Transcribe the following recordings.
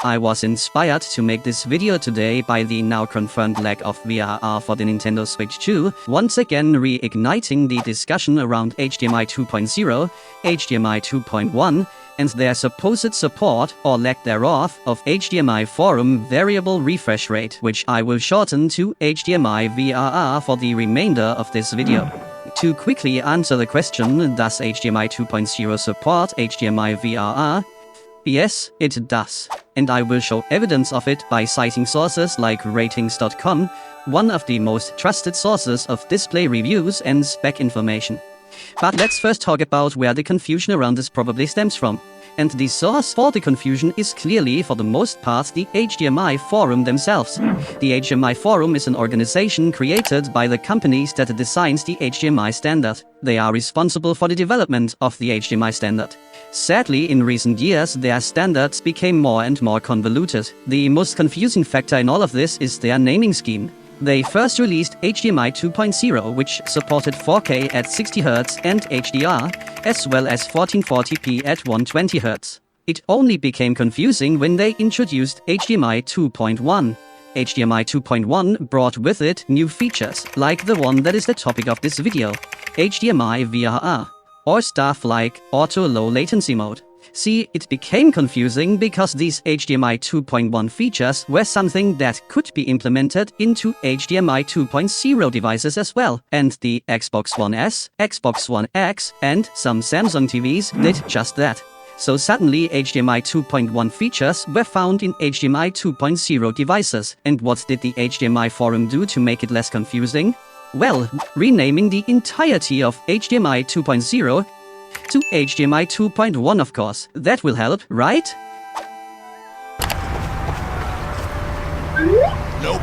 I was inspired to make this video today by the now confirmed lack of VRR for the Nintendo Switch 2, once again reigniting the discussion around HDMI 2.0, HDMI 2.1, and their supposed support, or lack thereof, of HDMI forum variable refresh rate, which I will shorten to HDMI VRR for the remainder of this video. To quickly answer the question, does HDMI 2.0 support HDMI VRR? Yes, it does. And I will show evidence of it by citing sources like RTINGS.com, one of the most trusted sources of display reviews and spec information. But let's first talk about where the confusion around this probably stems from. And the source for the confusion is clearly, for the most part, the HDMI forum themselves. The HDMI forum is an organization created by the companies that designs the HDMI standard. They are responsible for the development of the HDMI standard. Sadly, in recent years, their standards became more and more convoluted. The most confusing factor in all of this is their naming scheme. They first released HDMI 2.0, which supported 4K at 60Hz and HDR, as well as 1440p at 120Hz. It only became confusing when they introduced HDMI 2.1. HDMI 2.1 brought with it new features, like the one that is the topic of this video, HDMI VRR, or stuff like auto low latency mode. See, it became confusing because these HDMI 2.1 features were something that could be implemented into HDMI 2.0 devices as well, and the Xbox One S, Xbox One X, and some Samsung TVs did just that. So suddenly HDMI 2.1 features were found in HDMI 2.0 devices. And what did the HDMI forum do to make it less confusing? Well, renaming the entirety of HDMI 2.0 to HDMI 2.1, of course. That will help, right? Nope.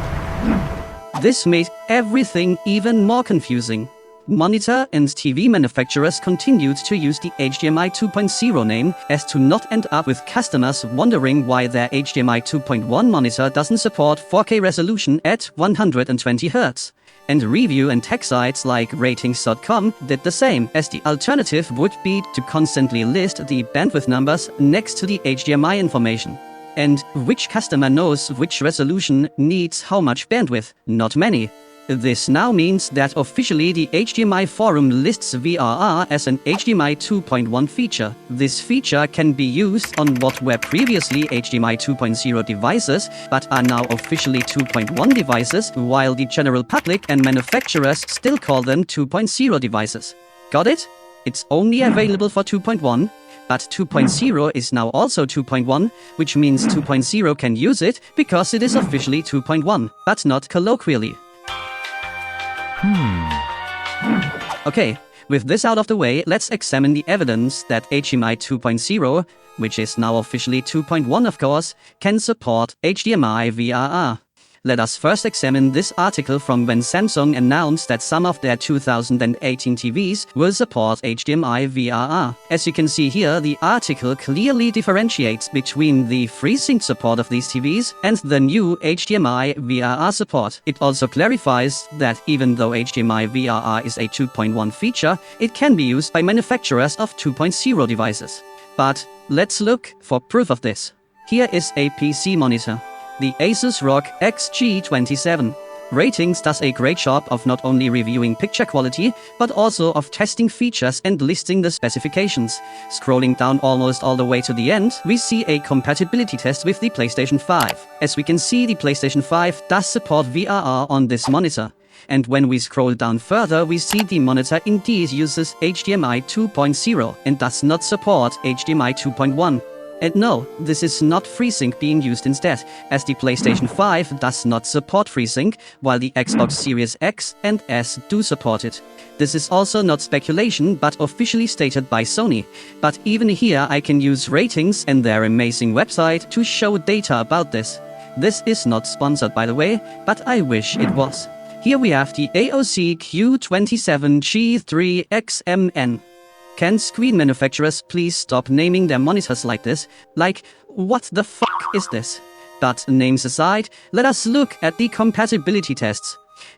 This made everything even more confusing. Monitor and TV manufacturers continued to use the HDMI 2.0 name as to not end up with customers wondering why their HDMI 2.1 monitor doesn't support 4K resolution at 120 Hz. And review and tech sites like RTINGS.com did the same, as the alternative would be to constantly list the bandwidth numbers next to the HDMI information. And which customer knows which resolution needs how much bandwidth? Not many. This now means that officially the HDMI forum lists VRR as an HDMI 2.1 feature. This feature can be used on what were previously HDMI 2.0 devices, but are now officially 2.1 devices, while the general public and manufacturers still call them 2.0 devices. Got it? It's only available for 2.1, but 2.0 is now also 2.1, which means 2.0 can use it because it is officially 2.1, but not colloquially. Okay, with this out of the way, let's examine the evidence that HDMI 2.0, which is now officially 2.1 of course, can support HDMI VRR. Let us first examine this article from when Samsung announced that some of their 2018 TVs will support HDMI VRR. As you can see here, the article clearly differentiates between the FreeSync support of these TVs and the new HDMI VRR support. It also clarifies that even though HDMI VRR is a 2.1 feature, it can be used by manufacturers of 2.0 devices. But let's look for proof of this. Here is a PC monitor, the Asus ROG XG27. RTINGS does a great job of not only reviewing picture quality, but also of testing features and listing the specifications. Scrolling down almost all the way to the end, we see a compatibility test with the PlayStation 5. As we can see, the PlayStation 5 does support VRR on this monitor. And when we scroll down further, we see the monitor indeed uses HDMI 2.0 and does not support HDMI 2.1. And no, this is not FreeSync being used instead, as the PlayStation 5 does not support FreeSync, while the Xbox Series X and S do support it. This is also not speculation, but officially stated by Sony. But even here I can use RTINGS and their amazing website to show data about this. This is not sponsored, by the way, but I wish it was. Here we have the AOC Q27G3XMN. Can screen manufacturers please stop naming their monitors like this? Like, what the fuck is this? But names aside, let us look at the compatibility tests.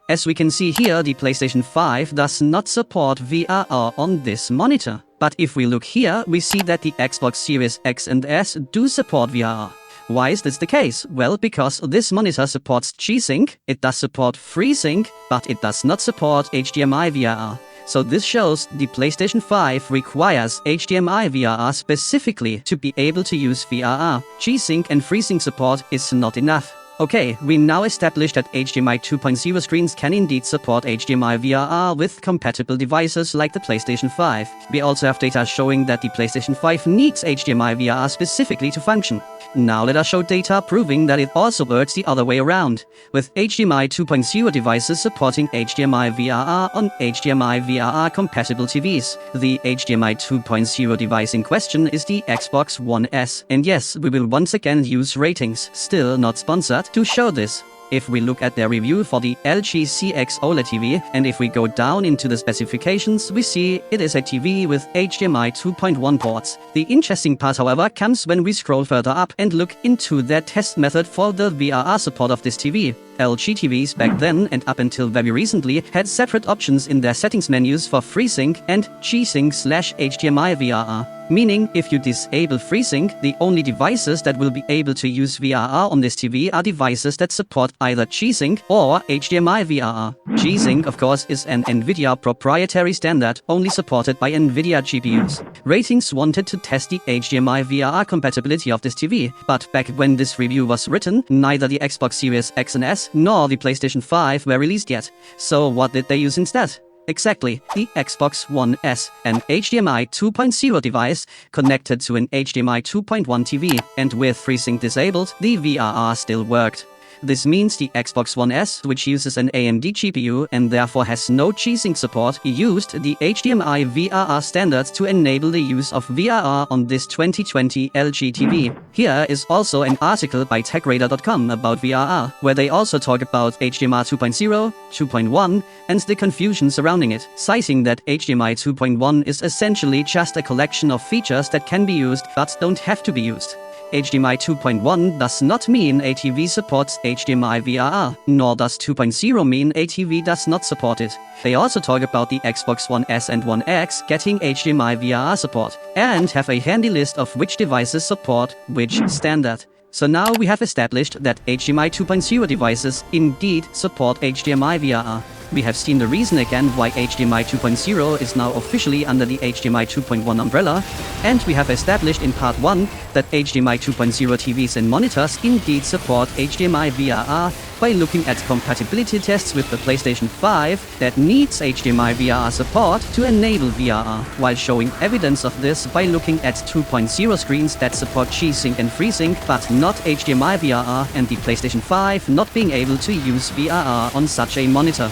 As we can see here, the PlayStation 5 does not support VRR on this monitor. But if we look here, we see that the Xbox Series X and S do support VRR. Why is this the case? Well, because this monitor supports G-Sync, it does support FreeSync, but it does not support HDMI VRR. So this shows the PlayStation 5 requires HDMI VRR specifically to be able to use VRR. G-Sync and FreeSync support is not enough. Okay, we now established that HDMI 2.0 screens can indeed support HDMI VRR with compatible devices like the PlayStation 5. We also have data showing that the PlayStation 5 needs HDMI VRR specifically to function. Now let us show data proving that it also works the other way around, with HDMI 2.0 devices supporting HDMI VRR on HDMI VRR compatible TVs. The HDMI 2.0 device in question is the Xbox One S. And yes, we will once again use ratings, still not sponsored, to show this. If we look at their review for the LG CX OLED TV, and if we go down into the specifications, we see it is a TV with HDMI 2.1 ports. The interesting part, however, comes when we scroll further up and look into their test method for the VRR support of this TV. LG TVs back then and up until very recently had separate options in their settings menus for FreeSync and G-Sync/HDMI VRR. Meaning, if you disable FreeSync, the only devices that will be able to use VRR on this TV are devices that support either G-Sync or HDMI VRR. G-Sync, of course, is an NVIDIA proprietary standard, only supported by NVIDIA GPUs. Ratings wanted to test the HDMI VRR compatibility of this TV, but back when this review was written, neither the Xbox Series X and S nor the PlayStation 5 were released yet. So what did they use instead? Exactly, the Xbox One S, an HDMI 2.0 device connected to an HDMI 2.1 TV, and with FreeSync disabled, the VRR still worked. This means the Xbox One S, which uses an AMD GPU and therefore has no G-Sync support, used the HDMI VRR standards to enable the use of VRR on this 2020 LG TV. Here is also an article by TechRadar.com about VRR, where they also talk about HDMI 2.0, 2.1, and the confusion surrounding it, citing that HDMI 2.1 is essentially just a collection of features that can be used but don't have to be used. HDMI 2.1 does not mean a TV supports HDMI VRR, nor does 2.0 mean a TV does not support it. They also talk about the Xbox One S and One X getting HDMI VRR support, and have a handy list of which devices support which standard. So now we have established that HDMI 2.0 devices indeed support HDMI VRR. We have seen the reason again why HDMI 2.0 is now officially under the HDMI 2.1 umbrella, and we have established in part 1 that HDMI 2.0 TVs and monitors indeed support HDMI VRR by looking at compatibility tests with the PlayStation 5 that needs HDMI VRR support to enable VRR, while showing evidence of this by looking at 2.0 screens that support G-Sync and FreeSync but not HDMI VRR, and the PlayStation 5 not being able to use VRR on such a monitor.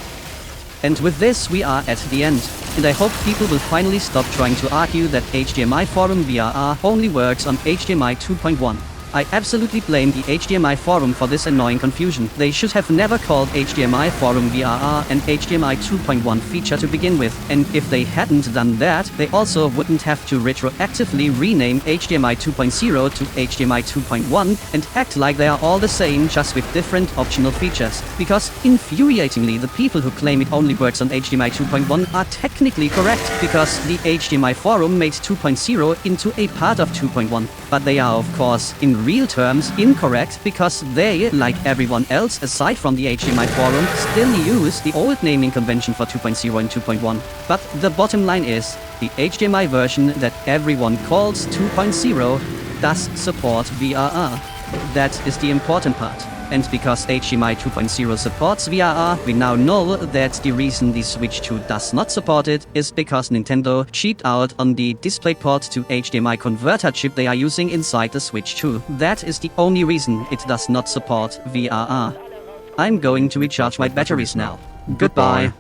And with this, we are at the end. And I hope people will finally stop trying to argue that HDMI Forum VRR only works on HDMI 2.1. I absolutely blame the HDMI Forum for this annoying confusion. They should have never called HDMI Forum VRR an HDMI 2.1 feature to begin with, and if they hadn't done that, they also wouldn't have to retroactively rename HDMI 2.0 to HDMI 2.1 and act like they are all the same, just with different optional features. Because, infuriatingly, the people who claim it only works on HDMI 2.1 are technically correct, because the HDMI Forum made 2.0 into a part of 2.1. But they are, of course, in real terms incorrect, because they, like everyone else aside from the HDMI Forum, still use the old naming convention for 2.0 and 2.1. But the bottom line is, the HDMI version that everyone calls 2.0 does support VRR. That is the important part. And because HDMI 2.0 supports VRR, we now know that the reason the Switch 2 does not support it is because Nintendo cheaped out on the DisplayPort to HDMI converter chip they are using inside the Switch 2. That is the only reason it does not support VRR. I'm going to recharge my batteries now. Goodbye.